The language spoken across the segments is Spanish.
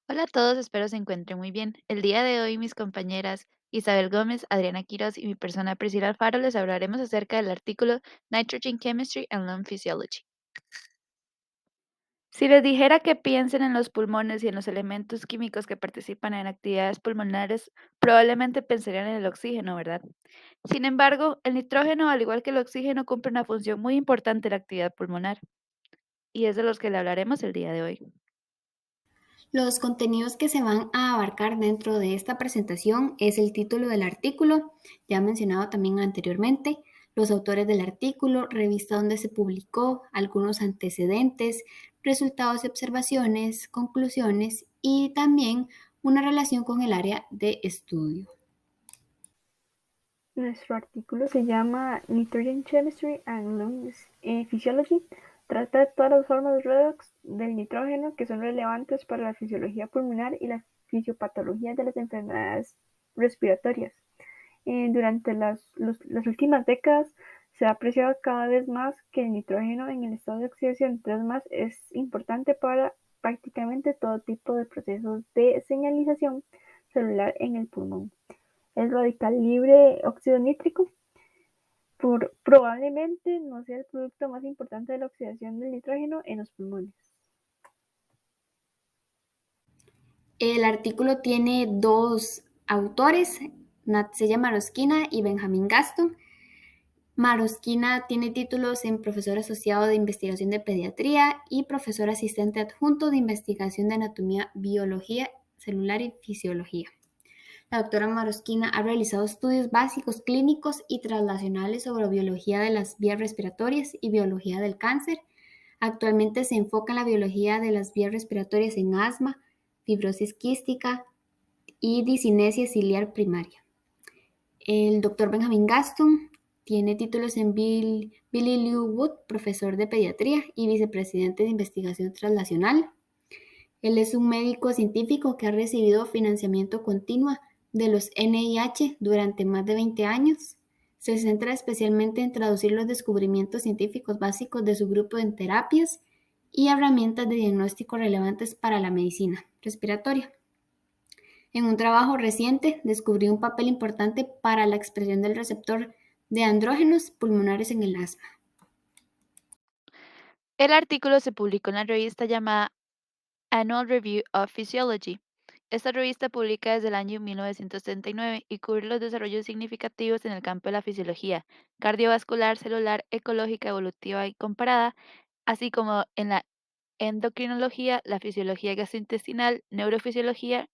Hola a todos, espero se encuentren muy bien. El día de hoy mis compañeras Isabel Gómez, Adriana Quiroz y mi persona Priscila Alfaro les hablaremos acerca del artículo Nitrogen Chemistry and Lung Physiology. Si les dijera que piensen en los pulmones y en los elementos químicos que participan en actividades pulmonares, probablemente pensarían en el oxígeno, ¿verdad? Sin embargo, el nitrógeno, al igual que el oxígeno, cumple una función muy importante en la actividad pulmonar, y es de los que le hablaremos el día de hoy. Los contenidos que se van a abarcar dentro de esta presentación es el título del artículo, ya mencionado también anteriormente, los autores del artículo, revista donde se publicó, algunos antecedentes, resultados y observaciones, conclusiones y también una relación con el área de estudio. Nuestro artículo se llama Nitrogen Chemistry and Lung Physiology. Trata de todas las formas redox del nitrógeno que son relevantes para la fisiología pulmonar y la fisiopatología de las enfermedades respiratorias. Durante las últimas décadas se ha apreciado cada vez más que el nitrógeno en el estado de oxidación 3 es importante para prácticamente todo tipo de procesos de señalización celular en el pulmón. El radical libre óxido nítrico probablemente no sea el producto más importante de la oxidación del nitrógeno en los pulmones. El artículo tiene dos autores, Natsella Maroskina y Benjamin Gaston. Maroskina tiene títulos en profesor asociado de investigación de pediatría y profesor asistente adjunto de investigación de anatomía, biología celular y fisiología. La doctora Maroskina ha realizado estudios básicos clínicos y translacionales sobre biología de las vías respiratorias y biología del cáncer. Actualmente se enfoca en la biología de las vías respiratorias en asma, fibrosis quística y discinesia ciliar primaria. El doctor Benjamin Gaston tiene títulos en Billy Liu Wood, profesor de pediatría y vicepresidente de investigación translacional. Él es un médico científico que ha recibido financiamiento continuo de los NIH durante más de 20 años. Se centra especialmente en traducir los descubrimientos científicos básicos de su grupo en terapias y herramientas de diagnóstico relevantes para la medicina respiratoria. En un trabajo reciente, descubrió un papel importante para la expresión del receptor de andrógenos pulmonares en el asma. El artículo se publicó en la revista llamada Annual Review of Physiology. Esta revista publica desde el año 1939 y cubre los desarrollos significativos en el campo de la fisiología cardiovascular, celular, ecológica, evolutiva y comparada, así como en la endocrinología, la fisiología gastrointestinal, neurofisiología,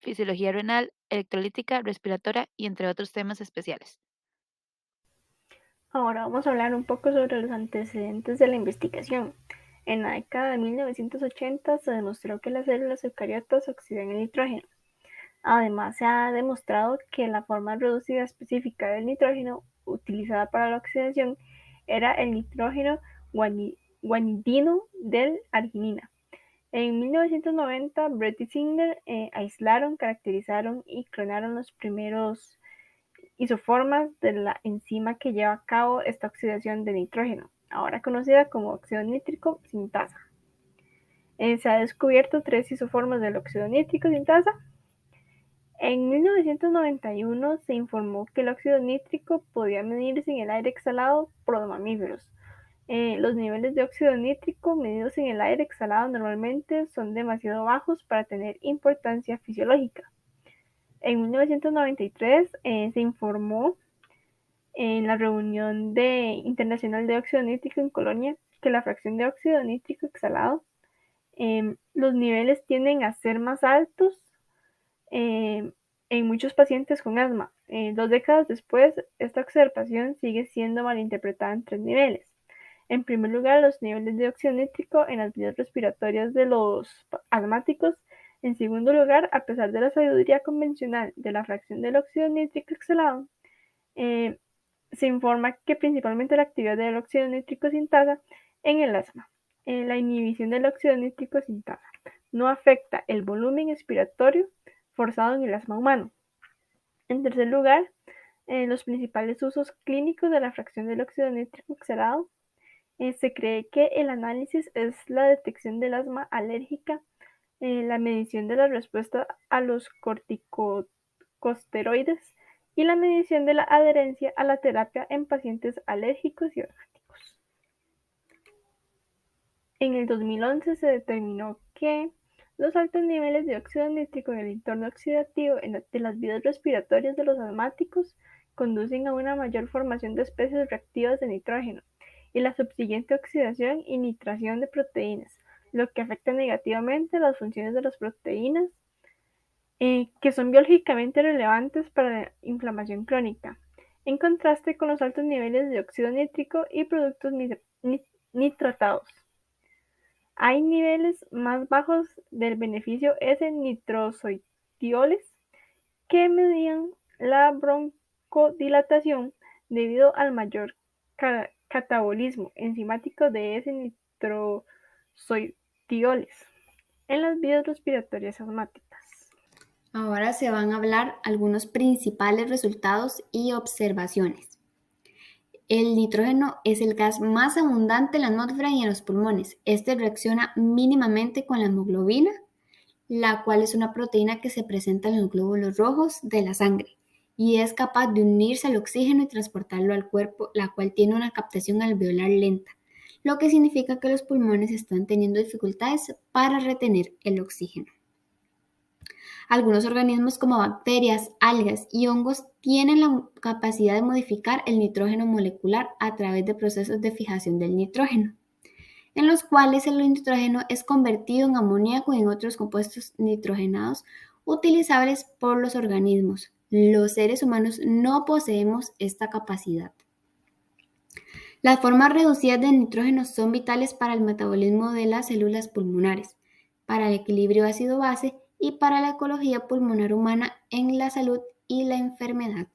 fisiología renal, electrolítica, respiratoria y entre otros temas especiales. Ahora vamos a hablar un poco sobre los antecedentes de la investigación. En la década de 1980 se demostró que las células eucariotas oxidan el nitrógeno. Además, se ha demostrado que la forma reducida específica del nitrógeno utilizada para la oxidación era el nitrógeno guanidino del arginina. En 1990, Brett y Singer aislaron, caracterizaron y clonaron los primeros isoformas de la enzima que lleva a cabo esta oxidación de nitrógeno, ahora conocida como óxido nítrico sintasa. Se ha descubierto 3 isoformas del óxido nítrico sintasa. En 1991 se informó que el óxido nítrico podía medirse en el aire exhalado por los mamíferos. Los niveles de óxido nítrico medidos en el aire exhalado normalmente son demasiado bajos para tener importancia fisiológica. En 1993 se informó en la reunión internacional de óxido nítrico en Colonia que la fracción de óxido nítrico exhalado, los niveles tienden a ser más altos eh, en muchos pacientes con asma. 2 décadas después, esta observación sigue siendo malinterpretada en 3 niveles. En primer lugar, los niveles de óxido nítrico en las vías respiratorias de los asmáticos. En segundo lugar, a pesar de la sabiduría convencional de la fracción del óxido nítrico exhalado, eh, se informa que principalmente la actividad del óxido nítrico sintasa en el asma. La inhibición del óxido nítrico sintasa no afecta el volumen expiratorio forzado en el asma humano. En tercer lugar, los principales usos clínicos de la fracción del óxido nítrico exhalado. Se cree que el análisis es la detección del asma alérgica la medición de la respuesta a los corticosteroides y la medición de la adherencia a la terapia en pacientes alérgicos y asmáticos. En el 2011 se determinó que los altos niveles de óxido nítrico en el entorno oxidativo de las vías respiratorias de los asmáticos conducen a una mayor formación de especies reactivas de nitrógeno y la subsiguiente oxidación y nitración de proteínas, lo que afecta negativamente las funciones de las proteínas que son biológicamente relevantes para la inflamación crónica, en contraste con los altos niveles de óxido nítrico y productos nitratados. Hay niveles más bajos del beneficio S-nitrosoitioles que medían la broncodilatación debido al mayor catabolismo enzimático de S-nitrosoitioles en las vías respiratorias asmáticas. Ahora se van a hablar algunos principales resultados y observaciones. El nitrógeno es el gas más abundante en la atmósfera y en los pulmones. Este reacciona mínimamente con la hemoglobina, la cual es una proteína que se presenta en los glóbulos rojos de la sangre y es capaz de unirse al oxígeno y transportarlo al cuerpo, la cual tiene una captación alveolar lenta, lo que significa que los pulmones están teniendo dificultades para retener el oxígeno. Algunos organismos como bacterias, algas y hongos tienen la capacidad de modificar el nitrógeno molecular a través de procesos de fijación del nitrógeno, en los cuales el nitrógeno es convertido en amoníaco y en otros compuestos nitrogenados utilizables por los organismos. Los seres humanos no poseemos esta capacidad. Las formas reducidas de nitrógeno son vitales para el metabolismo de las células pulmonares, para el equilibrio ácido-base y para la ecología pulmonar humana en la salud y la enfermedad.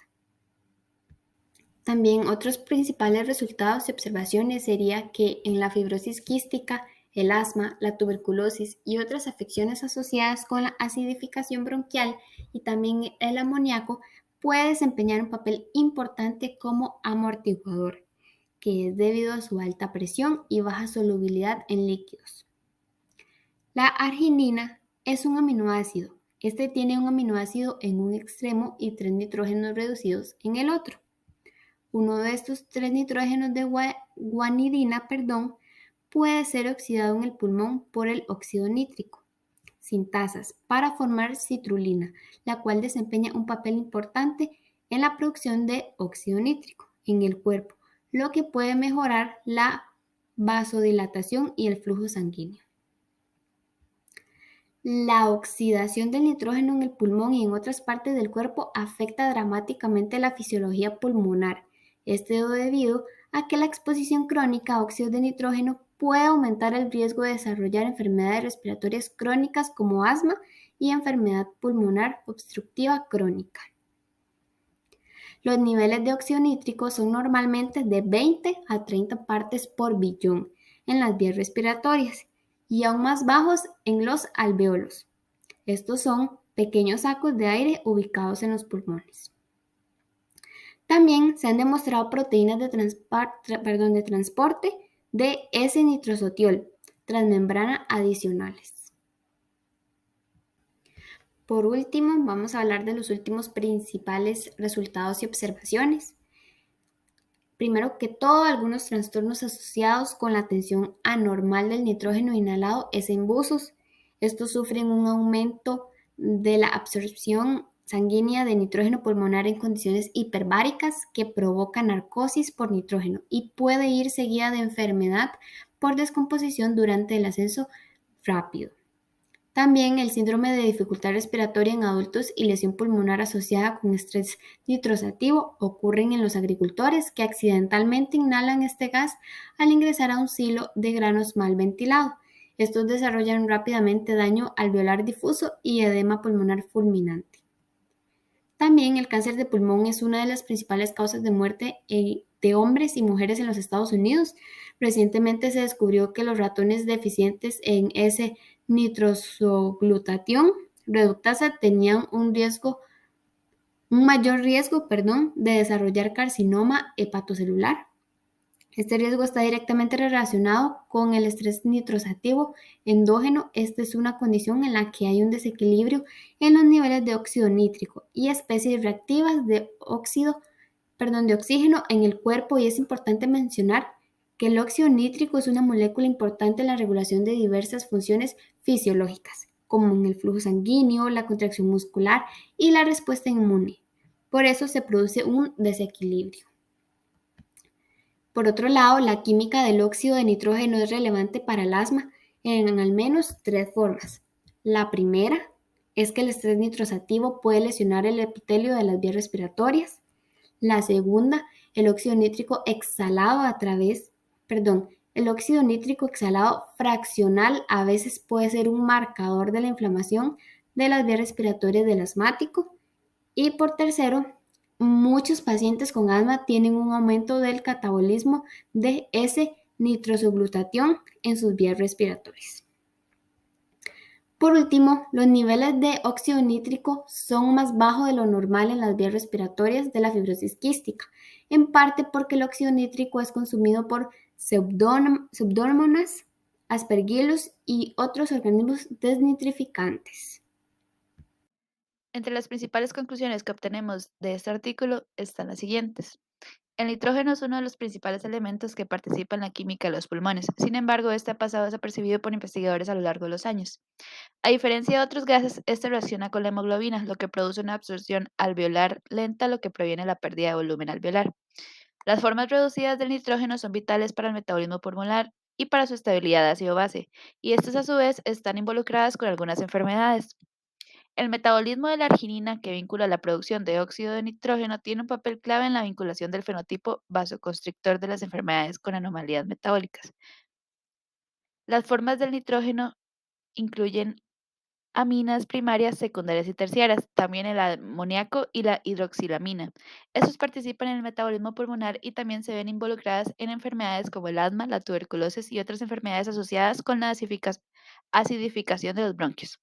También otros principales resultados y observaciones sería que en la fibrosis quística, el asma, la tuberculosis y otras afecciones asociadas con la acidificación bronquial y también el amoníaco puede desempeñar un papel importante como amortiguador, que es debido a su alta presión y baja solubilidad en líquidos. La arginina es un aminoácido. Este tiene un aminoácido en un extremo y 3 nitrógenos reducidos en el otro. Uno de estos 3 nitrógenos de guanidina puede ser oxidado en el pulmón por el óxido nítrico, sintasas, para formar citrulina, la cual desempeña un papel importante en la producción de óxido nítrico en el cuerpo, lo que puede mejorar la vasodilatación y el flujo sanguíneo. La oxidación del nitrógeno en el pulmón y en otras partes del cuerpo afecta dramáticamente la fisiología pulmonar. Esto debido a que la exposición crónica a óxido de nitrógeno puede aumentar el riesgo de desarrollar enfermedades respiratorias crónicas como asma y enfermedad pulmonar obstructiva crónica. Los niveles de óxido nítrico son normalmente de 20 a 30 partes por billón en las vías respiratorias y aún más bajos en los alvéolos. Estos son pequeños sacos de aire ubicados en los pulmones. También se han demostrado proteínas de transporte de S-nitrosotiol transmembrana adicionales. Por último, vamos a hablar de los últimos principales resultados y observaciones. Primero que todo, algunos trastornos asociados con la tensión anormal del nitrógeno inhalado es en buzos. Estos sufren un aumento de la absorción sanguínea de nitrógeno pulmonar en condiciones hiperbáricas que provoca narcosis por nitrógeno y puede ir seguida de enfermedad por descomposición durante el ascenso rápido. También el síndrome de dificultad respiratoria en adultos y lesión pulmonar asociada con estrés nitrosativo ocurren en los agricultores que accidentalmente inhalan este gas al ingresar a un silo de granos mal ventilado. Estos desarrollan rápidamente daño alveolar difuso y edema pulmonar fulminante. También el cáncer de pulmón es una de las principales causas de muerte de hombres y mujeres en los Estados Unidos. Recientemente se descubrió que los ratones deficientes en S-nitrosoglutatión reductasa tenían un mayor riesgo de desarrollar carcinoma hepatocelular. Este riesgo está directamente relacionado con el estrés nitrosativo endógeno. Esta es una condición en la que hay un desequilibrio en los niveles de óxido nítrico y especies reactivas de oxígeno en el cuerpo, y es importante mencionar que el óxido nítrico es una molécula importante en la regulación de diversas funciones fisiológicas, como en el flujo sanguíneo, la contracción muscular y la respuesta inmune. Por eso se produce un desequilibrio. Por otro lado, la química del óxido de nitrógeno es relevante para el asma en al menos tres formas. La primera es que el estrés nitrosativo puede lesionar el epitelio de las vías respiratorias. La segunda, el óxido nítrico exhalado fraccional a veces puede ser un marcador de la inflamación de las vías respiratorias del asmático. Y por tercero, muchos pacientes con asma tienen un aumento del catabolismo de S-nitrosoglutatión en sus vías respiratorias. Por último, los niveles de óxido nítrico son más bajos de lo normal en las vías respiratorias de la fibrosis quística, en parte porque el óxido nítrico es consumido por Pseudomonas, Aspergillus y otros organismos desnitrificantes. Entre las principales conclusiones que obtenemos de este artículo están las siguientes. El nitrógeno es uno de los principales elementos que participa en la química de los pulmones. Sin embargo, este ha pasado desapercibido por investigadores a lo largo de los años. A diferencia de otros gases, este reacciona con la hemoglobina, lo que produce una absorción alveolar lenta, lo que previene la pérdida de volumen alveolar. Las formas reducidas del nitrógeno son vitales para el metabolismo pulmonar y para su estabilidad ácido-base, y estas a su vez están involucradas con algunas enfermedades. El metabolismo de la arginina, que vincula la producción de óxido de nitrógeno, tiene un papel clave en la vinculación del fenotipo vasoconstrictor de las enfermedades con anomalías metabólicas. Las formas del nitrógeno incluyen aminas primarias, secundarias y terciarias, también el amoníaco y la hidroxilamina. Estos participan en el metabolismo pulmonar y también se ven involucradas en enfermedades como el asma, la tuberculosis y otras enfermedades asociadas con la acidificación de los bronquios.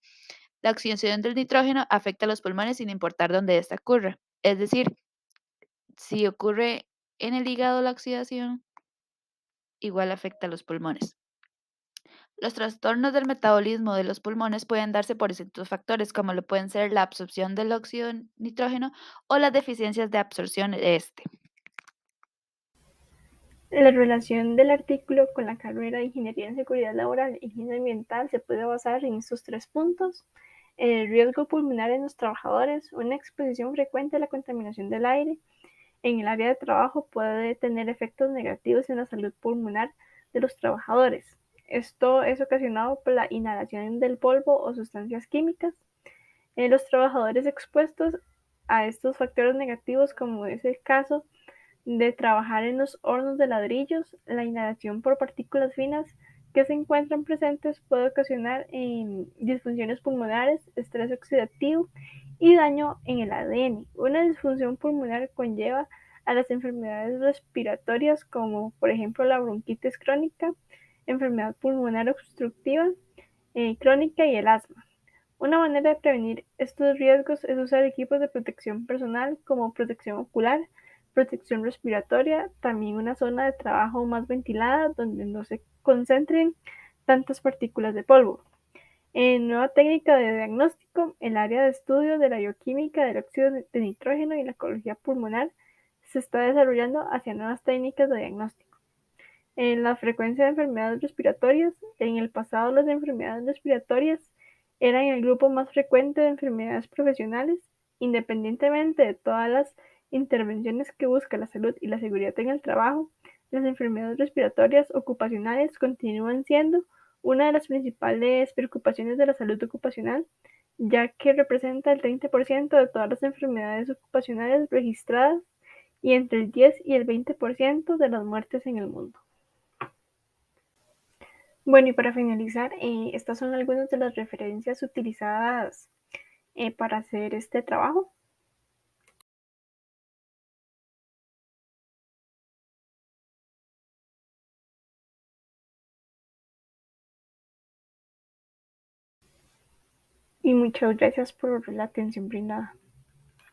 La oxidación del nitrógeno afecta a los pulmones sin importar dónde ésta ocurra. Es decir, si ocurre en el hígado la oxidación, igual afecta a los pulmones. Los trastornos del metabolismo de los pulmones pueden darse por distintos factores, como lo pueden ser la absorción del óxido de nitrógeno o las deficiencias de absorción de este. La relación del artículo con la carrera de Ingeniería en Seguridad Laboral e Higiene Ambiental se puede basar en estos tres puntos: el riesgo pulmonar en los trabajadores, una exposición frecuente a la contaminación del aire en el área de trabajo puede tener efectos negativos en la salud pulmonar de los trabajadores. Esto es ocasionado por la inhalación del polvo o sustancias químicas. Los trabajadores expuestos a estos factores negativos, como es el caso de trabajar en los hornos de ladrillos, la inhalación por partículas finas que se encuentran presentes puede ocasionar disfunciones pulmonares, estrés oxidativo y daño en el ADN. Una disfunción pulmonar conlleva a las enfermedades respiratorias como por ejemplo la bronquitis crónica, enfermedad pulmonar obstructiva crónica y el asma. Una manera de prevenir estos riesgos es usar equipos de protección personal como protección ocular, protección respiratoria, también una zona de trabajo más ventilada donde no se concentren tantas partículas de polvo. En nueva técnica de diagnóstico, el área de estudio de la bioquímica del óxido de nitrógeno y la ecología pulmonar se está desarrollando hacia nuevas técnicas de diagnóstico. En la frecuencia de enfermedades respiratorias, en el pasado las enfermedades respiratorias eran el grupo más frecuente de enfermedades profesionales, independientemente de todas las intervenciones que busca la salud y la seguridad en el trabajo. Las enfermedades respiratorias ocupacionales continúan siendo una de las principales preocupaciones de la salud ocupacional, ya que representa el 30% de todas las enfermedades ocupacionales registradas y entre el 10 y el 20% de las muertes en el mundo. Bueno, y para finalizar, estas son algunas de las referencias utilizadas para hacer este trabajo. Y muchas gracias por la atención brindada.